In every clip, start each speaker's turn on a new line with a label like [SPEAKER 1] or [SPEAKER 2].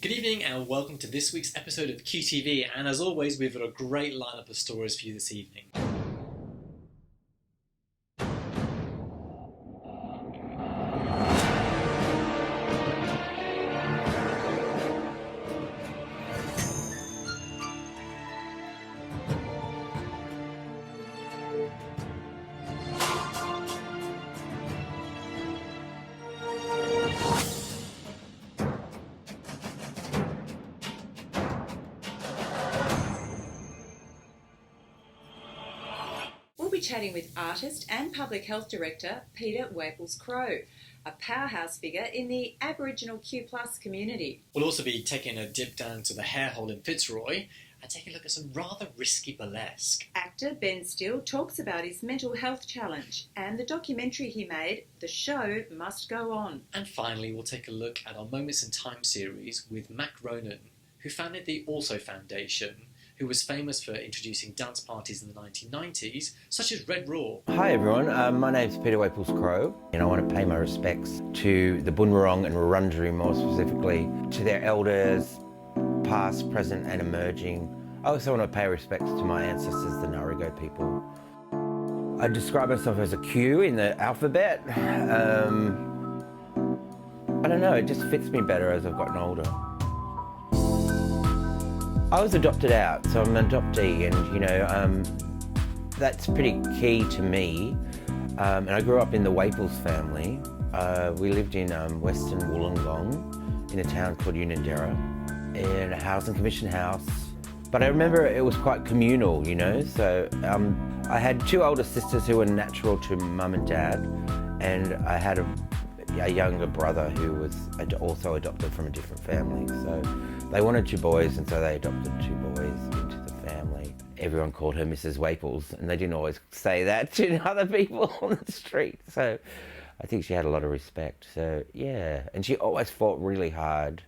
[SPEAKER 1] Good evening and welcome to this week's episode of QTV, and as always we've got a great lineup of stories for you this evening.
[SPEAKER 2] We'll be chatting with artist and public health director Peter Waples-Crowe, a powerhouse figure in the Aboriginal Q+ community.
[SPEAKER 1] We'll also be taking a dip down to the hair hole in Fitzroy and taking a look at some rather risky burlesque.
[SPEAKER 2] Actor Ben Still talks about his mental health challenge and the documentary he made, The Show Must Go On.
[SPEAKER 1] And finally we'll take a look at our Moments in Time series with Mac Ronan, who founded the Also Foundation, who was famous for introducing dance parties in the 1990s, such as Red Raw.
[SPEAKER 3] Hi everyone, my name's Peter Waples-Crowe, and I want to pay my respects to the Boonwurrung and Wurundjeri, more specifically, to their elders, past, present and emerging. I also want to pay respects to my ancestors, the Ngarigo people. I describe myself as a Q in the alphabet. I don't know, it just fits me better as I've gotten older. I was adopted out, so I'm an adoptee, and that's pretty key to me. And I grew up in the Waples family. We lived in Western Wollongong, in a town called Unanderra, in a housing commission house. But I remember it was quite communal, so I had two older sisters who were natural to mum and dad, and I had a younger brother who was also adopted from a different family. So they wanted two boys, and so they adopted two boys into the family. Everyone called her Mrs. Waples, and they didn't always say that to other people on the street. So I think she had a lot of respect. So yeah, and she always fought really hard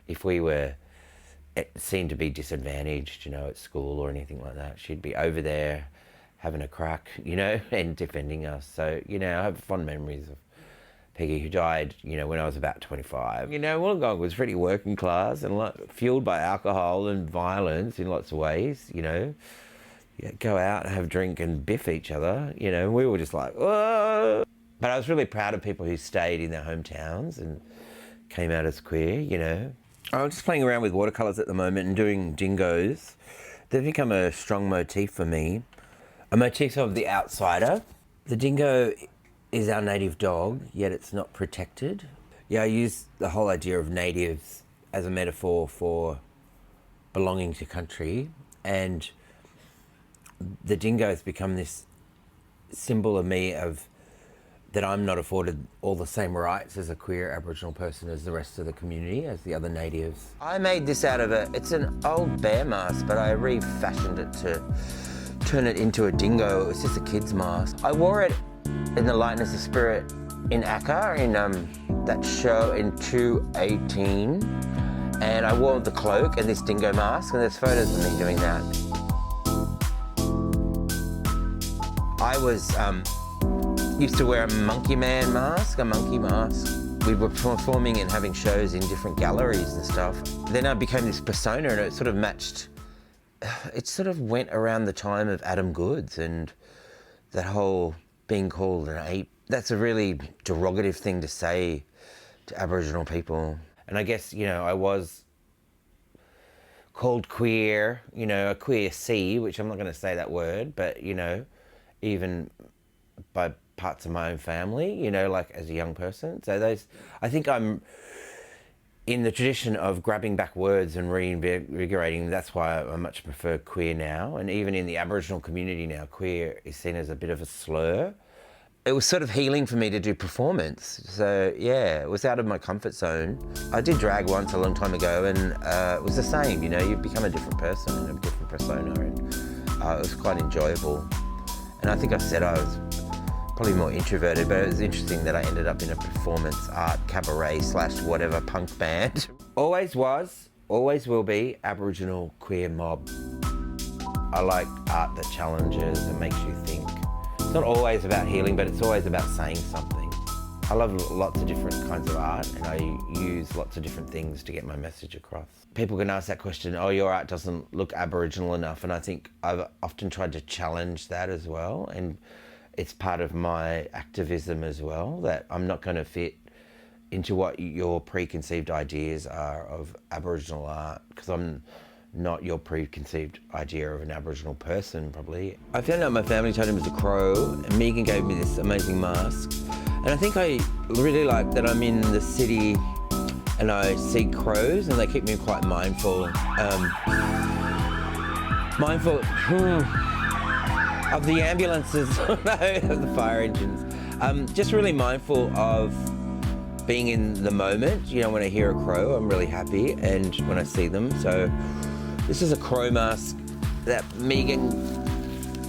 [SPEAKER 3] if we were seen to be disadvantaged, at school or anything like that. She'd be over there having a crack, and defending us. So, I have fond memories of Peggy, who died, when I was about 25. Wollongong was pretty working class and fueled by alcohol and violence in lots of ways, go out and have a drink and biff each other, we were just like, whoa. But I was really proud of people who stayed in their hometowns and came out as queer, I'm just playing around with watercolours at the moment and doing dingoes. They've become a strong motif for me, a motif of the outsider. The dingo is our native dog, yet it's not protected. Yeah, I use the whole idea of natives as a metaphor for belonging to country, and the dingo has become this symbol of me that I'm not afforded all the same rights as a queer Aboriginal person as the rest of the community, as the other natives. I made this out of it's an old bear mask, but I refashioned it to turn it into a dingo. It was just a kid's mask. I wore it in the likeness of spirit in Akka, in that show in 2018. And I wore the cloak and this dingo mask, and there's photos of me doing that. I was used to wear a monkey man mask, a monkey mask. We were performing and having shows in different galleries and stuff. Then I became this persona, and it sort of matched, it sort of went around the time of Adam Goodes and that whole being called an ape. That's a really derogative thing to say to Aboriginal people. And I guess, I was called queer, a queer C, which I'm not going to say that word, but, even by parts of my own family, as a young person. So I think I'm in the tradition of grabbing back words and reinvigorating. That's why I much prefer queer now. And even in the Aboriginal community now, queer is seen as a bit of a slur. It was sort of healing for me to do performance. So yeah, it was out of my comfort zone. I did drag once a long time ago, and it was the same, you become a different person and a different persona, and it was quite enjoyable. And I think I said I was probably more introverted, but it was interesting that I ended up in a performance art cabaret / whatever punk band. Always was, always will be Aboriginal queer mob. I like art that challenges and makes you think. It's not always about healing, but it's always about saying something. I love lots of different kinds of art, and I use lots of different things to get my message across. People can ask that question, oh, your art doesn't look Aboriginal enough, and I think I've often tried to challenge that as well, and it's part of my activism as well, that I'm not going to fit into what your preconceived ideas are of Aboriginal art, because I'm not your preconceived idea of an Aboriginal person, probably. I found out my family totem was a crow, and Megan gave me this amazing mask. And I think I really like that I'm in the city and I see crows, and they keep me quite mindful. Mindful of the ambulances, of the fire engines. Just really mindful of being in the moment. You know, when I hear a crow, I'm really happy, and when I see them. So this is a crow mask that Megan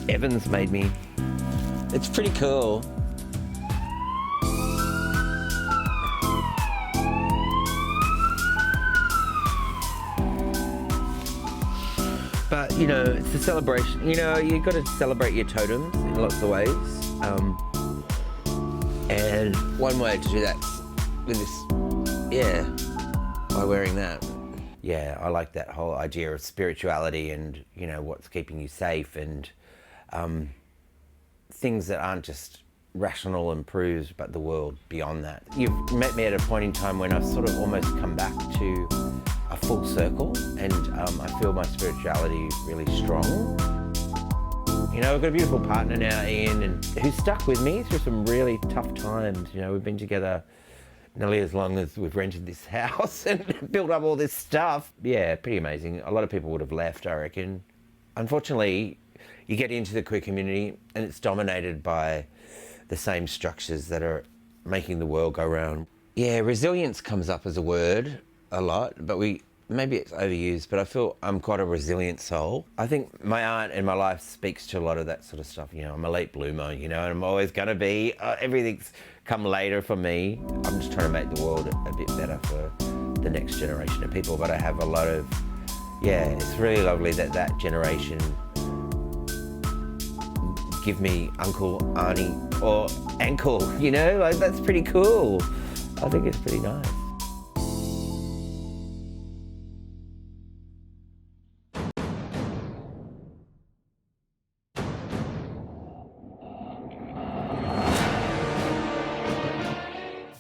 [SPEAKER 3] Evans made me. It's pretty cool. But, you know, it's a celebration. You know, you've got to celebrate your totems in lots of ways. And one way to do that with this, by wearing that. Yeah, I like that whole idea of spirituality and, you know, what's keeping you safe, and things that aren't just rational and proved, but the world beyond that. You've met me at a point in time when I've sort of almost come back to a full circle, and I feel my spirituality really strong. You know, I've got a beautiful partner now, Ian, and who's stuck with me through some really tough times. You know, we've been together nearly as long as we've rented this house and built up all this stuff. Yeah, pretty amazing. A lot of people would have left, I reckon. Unfortunately, you get into the queer community and it's dominated by the same structures that are making the world go round. Yeah, resilience comes up as a word a lot, but maybe it's overused, but I feel I'm quite a resilient soul. I think my art and my life speaks to a lot of that sort of stuff. You know, I'm a late bloomer, you know, and I'm always going to be. Everything's come later for me. I'm just trying to make the world a bit better for the next generation of people, but I have a lot of, it's really lovely that that generation give me uncle, auntie, or ankle, you know, like that's pretty cool. I think it's pretty nice.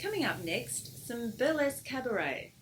[SPEAKER 2] Coming up next, some burlesque cabaret.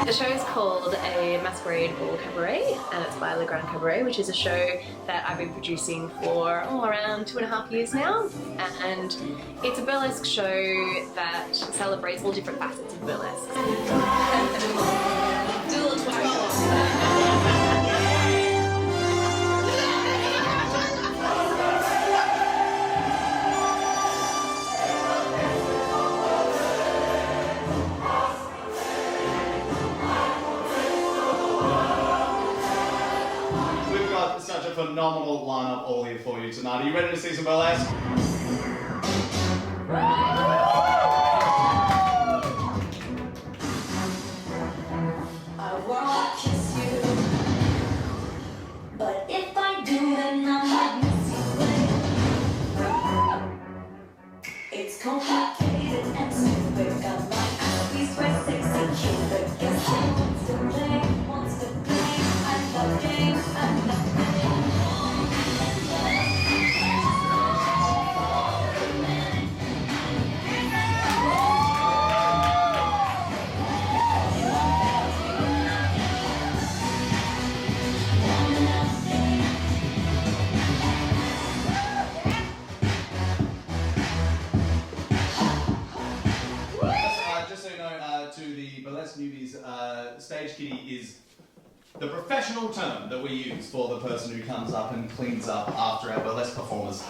[SPEAKER 4] The show is called A Masquerade Ball Cabaret, and it's by Le Grand Cabaret, which is a show that I've been producing for around 2.5 years now. And it's a burlesque show that celebrates all different facets of burlesque.
[SPEAKER 5] Such a phenomenal lineup all here for you tonight. Are you ready to see some burlesque?
[SPEAKER 6] I wanna kiss you, but if I do, then I might miss you. It's complicated and stupid. Got my eyes pressed, sexy cupid. Guess she wants to play, wants to play. I love games, I love.
[SPEAKER 5] Burlesque Newbies, stage kitty is the professional term that we use for the person who comes up and cleans up after our burlesque performers.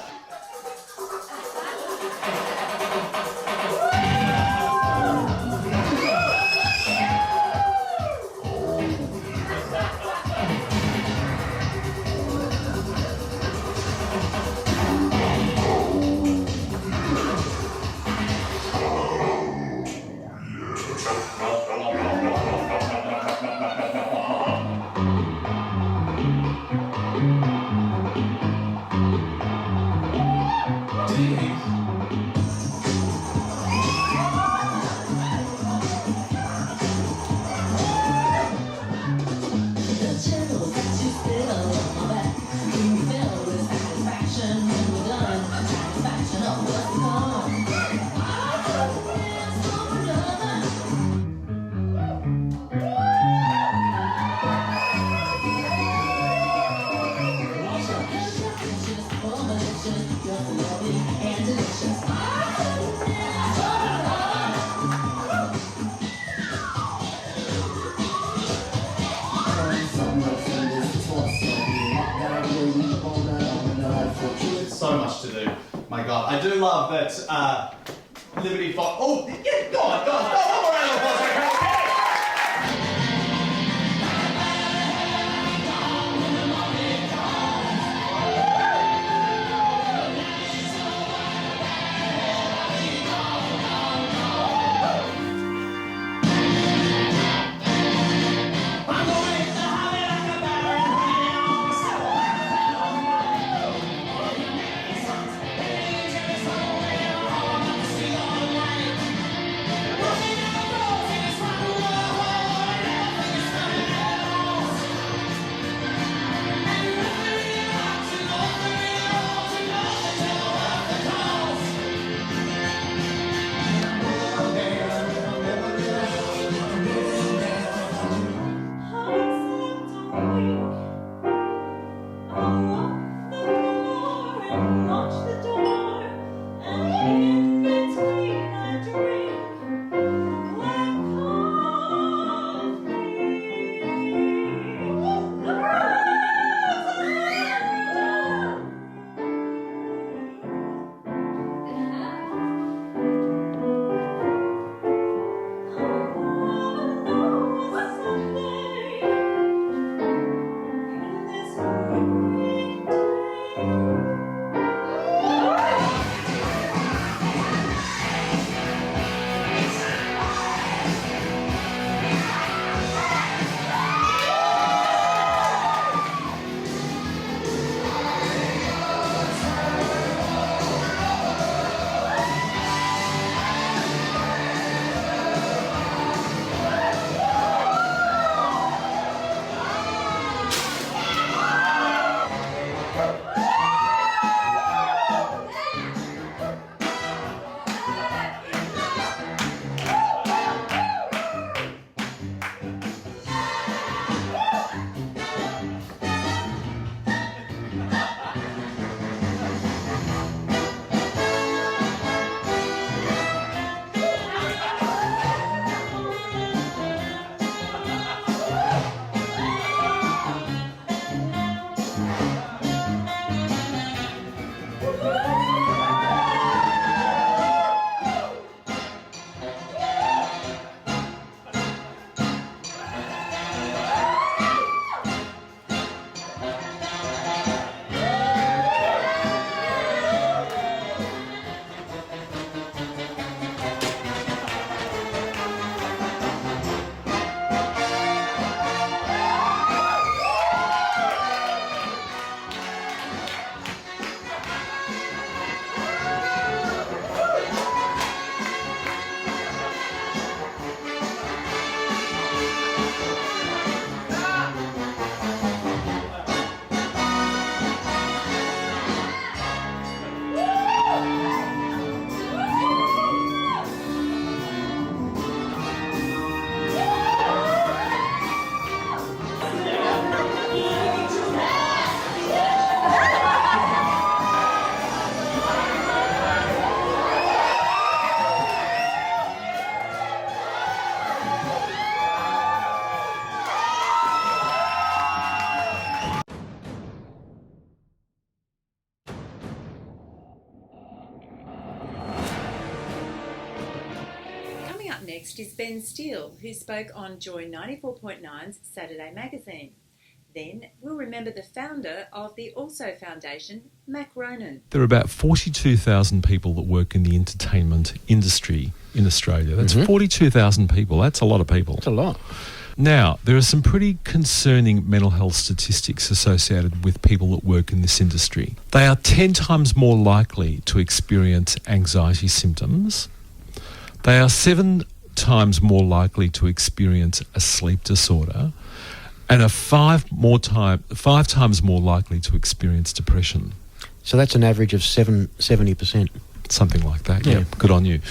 [SPEAKER 5] My God, I do love that Liberty Fox. Oh, yeah, go on. One more round of applause.
[SPEAKER 2] Next is Ben Steele, who spoke on Joy 94.9's Saturday Magazine. Then we'll remember the founder of the Also Foundation, Mac Ronan.
[SPEAKER 7] There are about 42,000 people that work in the entertainment industry in Australia. That's 42,000 people. That's a lot of people.
[SPEAKER 3] That's a lot.
[SPEAKER 7] Now, there are some pretty concerning mental health statistics associated with people that work in this industry. They are 10 times more likely to experience anxiety symptoms. They are 7 times more likely to experience a sleep disorder, and are 5 times more likely to experience depression.
[SPEAKER 8] So that's an average of 70%.
[SPEAKER 7] Something like that, yeah. Good on you.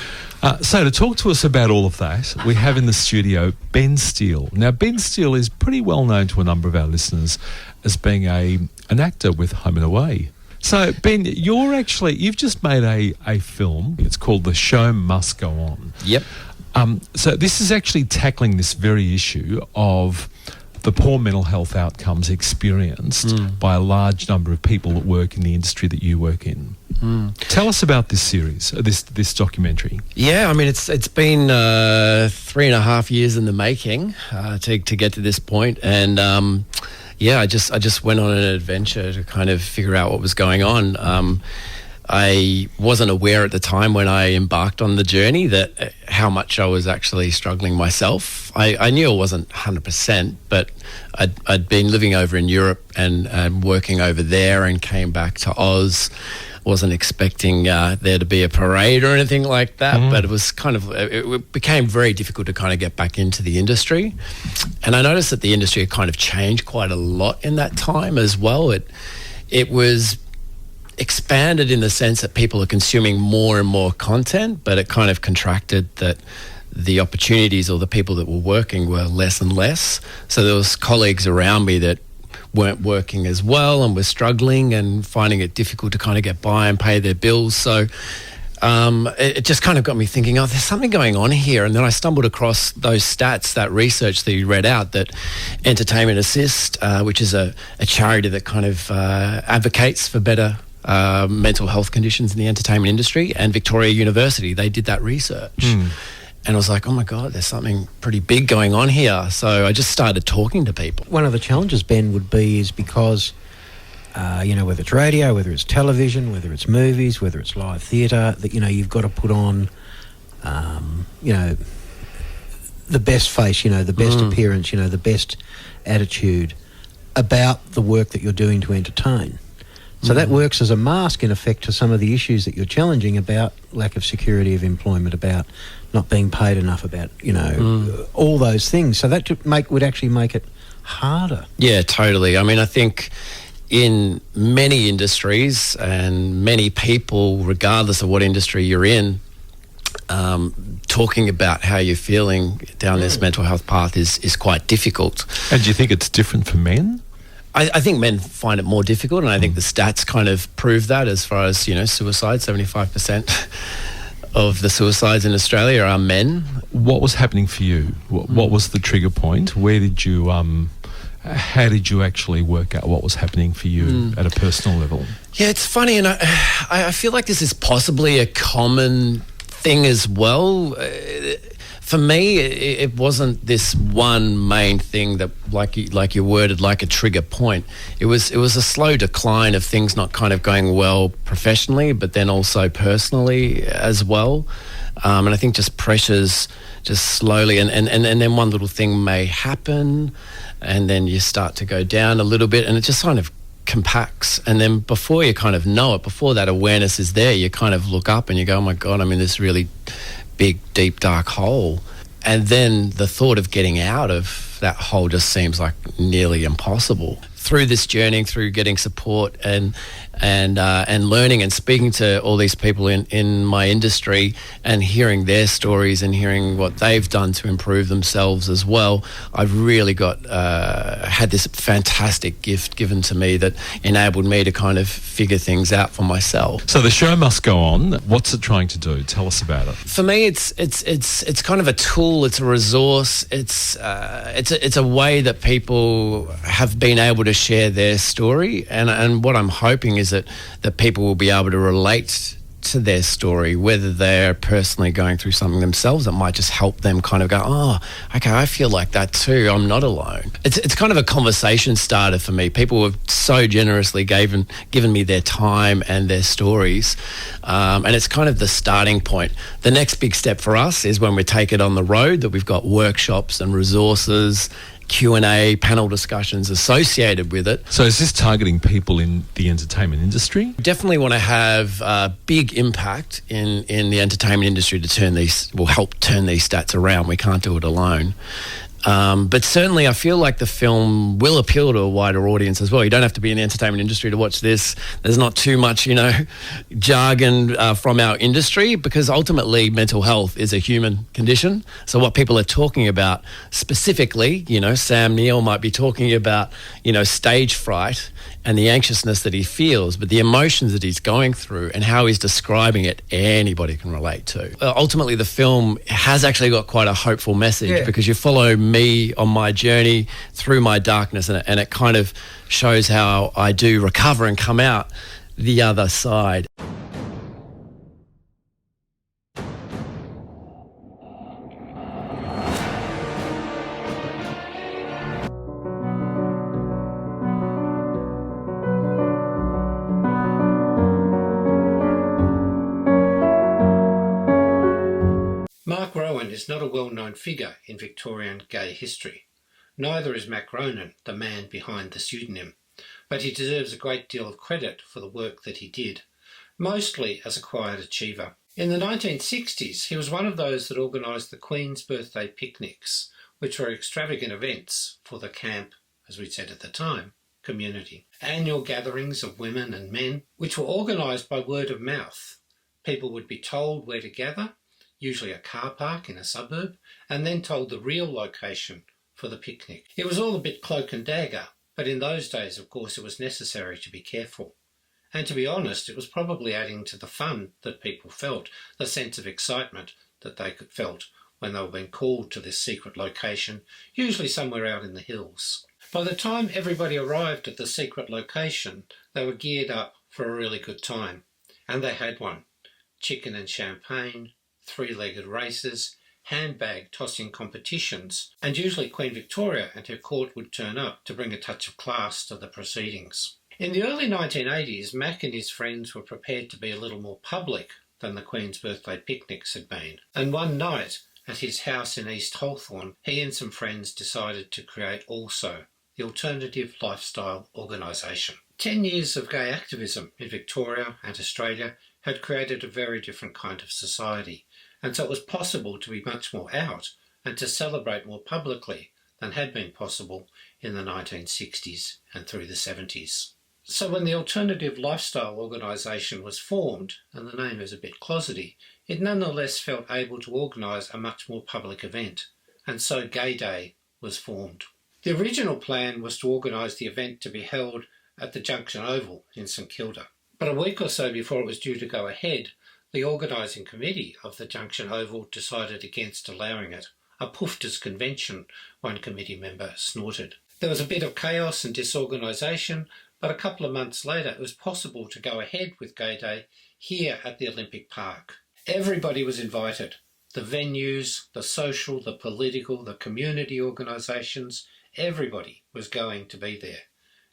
[SPEAKER 7] So to talk to us about all of that, we have in the studio Ben Steele. Now, Ben Steele is pretty well known to a number of our listeners as being an actor with Home and Away. So, Ben, you've just made a film. It's called The Show Must Go On.
[SPEAKER 3] Yep.
[SPEAKER 7] So this is actually tackling this very issue of the poor mental health outcomes experienced by a large number of people that work in the industry that you work in. Tell us about this series, this documentary.
[SPEAKER 9] Yeah, I mean, it's been 3.5 years in the making to get to this point, and I just went on an adventure to kind of figure out what was going on. I wasn't aware at the time when I embarked on the journey that how much I was actually struggling myself. I knew I wasn't 100%, but I'd been living over in Europe and working over there, and came back to Oz. Wasn't expecting there to be a parade or anything like that, but it was it became very difficult to kind of get back into the industry. And I noticed that the industry had kind of changed quite a lot in that time as well. It was expanded in the sense that people are consuming more and more content, but it kind of contracted that the opportunities or the people that were working were less and less. So there was colleagues around me that weren't working as well and were struggling and finding it difficult to kind of get by and pay their bills. So it just kind of got me thinking, there's something going on here. And then I stumbled across those stats, that research that you read out, that Entertainment Assist, which is a charity that kind of advocates for better mental health conditions in the entertainment industry, and Victoria University, they did that research. And I was like, oh my God, there's something pretty big going on here. So I just started talking to people.
[SPEAKER 8] One of the challenges, Ben, would be is because, whether it's radio, whether it's television, whether it's movies, whether it's live theatre, that, you've got to put on, the best face, the best appearance, the best attitude about the work that you're doing to entertain. So that works as a mask, in effect, to some of the issues that you're challenging about lack of security of employment, about not being paid enough, about, all those things. So that would actually make it harder.
[SPEAKER 9] Yeah, totally. I mean, I think in many industries and many people, regardless of what industry you're in, talking about how you're feeling down this mental health path is quite difficult.
[SPEAKER 7] And do you think it's different for men?
[SPEAKER 9] I think men find it more difficult, and I think the stats kind of prove that as far as, suicide, 75% of the suicides in Australia are men.
[SPEAKER 7] What was happening for you? What was the trigger point? Where did you, how did you actually work out what was happening for you at a personal level?
[SPEAKER 9] Yeah, it's funny, and I feel like this is possibly a common thing as well. For me, it wasn't this one main thing that, like you worded, like a trigger point. It was a slow decline of things not kind of going well professionally, but then also personally as well. And I think just pressures just slowly, and then one little thing may happen, and then you start to go down a little bit, and it just kind of compacts. And then before you kind of know it, before that awareness is there, you kind of look up and you go, oh my God, I'm in this really big, deep, dark hole. And then the thought of getting out of that hole just seems like nearly impossible. Through this journey, through getting support and learning and speaking to all these people in my industry and hearing their stories and hearing what they've done to improve themselves as well, I've really had this fantastic gift given to me that enabled me to kind of figure things out for myself.
[SPEAKER 7] So the show must go on. What's it trying to do? Tell us about it.
[SPEAKER 9] For me, it's kind of a tool. It's a resource. It's a way that people have been able to share their story, and what I'm hoping is that people will be able to relate to their story, whether they're personally going through something themselves that might just help them kind of go, oh, okay, I feel like that too. I'm not alone. It's kind of a conversation starter for me. People have so generously given me their time and their stories, and it's kind of the starting point. The next big step for us is when we take it on the road, that we've got workshops and resources, Q&A, panel discussions associated with it.
[SPEAKER 7] So is this targeting people in the entertainment industry?
[SPEAKER 9] Definitely want to have a big impact in the entertainment industry to help turn these stats around. We can't do it alone. But certainly I feel like the film will appeal to a wider audience as well. You don't have to be in the entertainment industry to watch this. There's not too much, jargon from our industry, because ultimately mental health is a human condition. So what people are talking about specifically, Sam Neill might be talking about, stage fright and the anxiousness that he feels, but the emotions that he's going through and how he's describing it, anybody can relate to. Ultimately, the film has actually got quite a hopeful message, because you follow me on my journey through my darkness, and it kind of shows how I do recover and come out the other side.
[SPEAKER 10] Mark Rowan is not a well-known figure in Victorian gay history. Neither is Mac Ronan, the man behind the pseudonym, but he deserves a great deal of credit for the work that he did, mostly as a quiet achiever. In the 1960s, he was one of those that organised the Queen's Birthday picnics, which were extravagant events for the camp, as we said at the time, community. Annual gatherings of women and men, which were organised by word of mouth. People would be told where to gather, usually a car park in a suburb, and then told the real location for the picnic. It was all a bit cloak and dagger, but in those days, of course, it was necessary to be careful. And to be honest, it was probably adding to the fun that people felt, the sense of excitement that they felt when they were being called to this secret location, usually somewhere out in the hills. By the time everybody arrived at the secret location, they were geared up for a really good time. And they had one. Chicken and champagne, three-legged races, handbag tossing competitions, and usually Queen Victoria and her court would turn up to bring a touch of class to the proceedings. In the early 1980s, Mac and his friends were prepared to be a little more public than the Queen's Birthday picnics had been, and one night at his house in East Hawthorn, he and some friends decided to create Also, the Alternative Lifestyle Organisation. 10 years of gay activism in Victoria and Australia had created a very different kind of society, and so it was possible to be much more out and to celebrate more publicly than had been possible in the 1960s and through the 70s. So when the Alternative Lifestyle Organisation was formed, and the name is a bit closety, it nonetheless felt able to organise a much more public event, and so Gay Day was formed. The original plan was to organise the event to be held at the Junction Oval in St Kilda, but a week or so before it was due to go ahead, the organising committee of the Junction Oval decided against allowing it. A poofters convention, one committee member snorted. There was a bit of chaos and disorganisation, but a couple of months later it was possible to go ahead with Gay Day here at the Olympic Park. Everybody was invited. The venues, the social, the political, the community organisations, everybody was going to be there.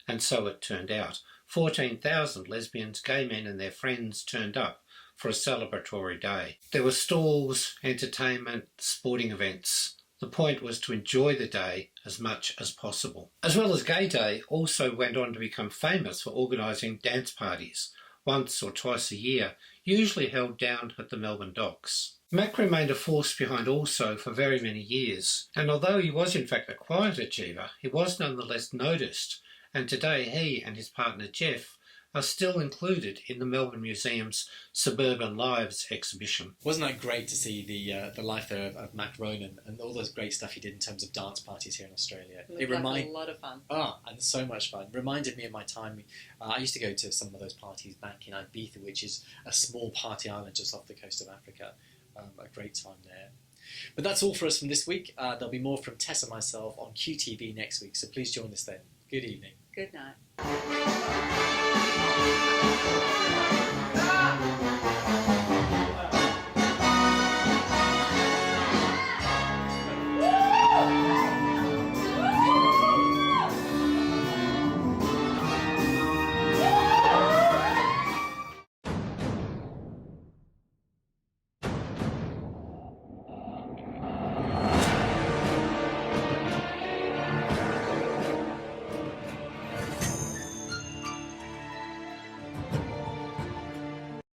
[SPEAKER 10] And so it turned out. 14,000 lesbians, gay men and their friends turned up for a celebratory day. There were stalls, entertainment, sporting events. The point was to enjoy the day as much as possible. As well as Gay Day, Also went on to become famous for organising dance parties, once or twice a year, usually held down at the Melbourne Docks. Mac remained a force behind Also for very many years, and although he was in fact a quiet achiever, he was nonetheless noticed, and today he and his partner Jeff are still included in the Melbourne Museum's Suburban Lives exhibition.
[SPEAKER 1] Wasn't that great to see the life there of Mac Ronan and all those great stuff he did in terms of dance parties here in Australia?
[SPEAKER 2] It looked like a lot of fun.
[SPEAKER 1] And so much fun. Reminded me of my time. I used to go to some of those parties back in Ibiza, which is a small party island just off the coast of Africa. A great time there. But that's all for us from this week. There'll be more from Tess and myself on QTV next week, so please join us then. Good evening.
[SPEAKER 2] Good night.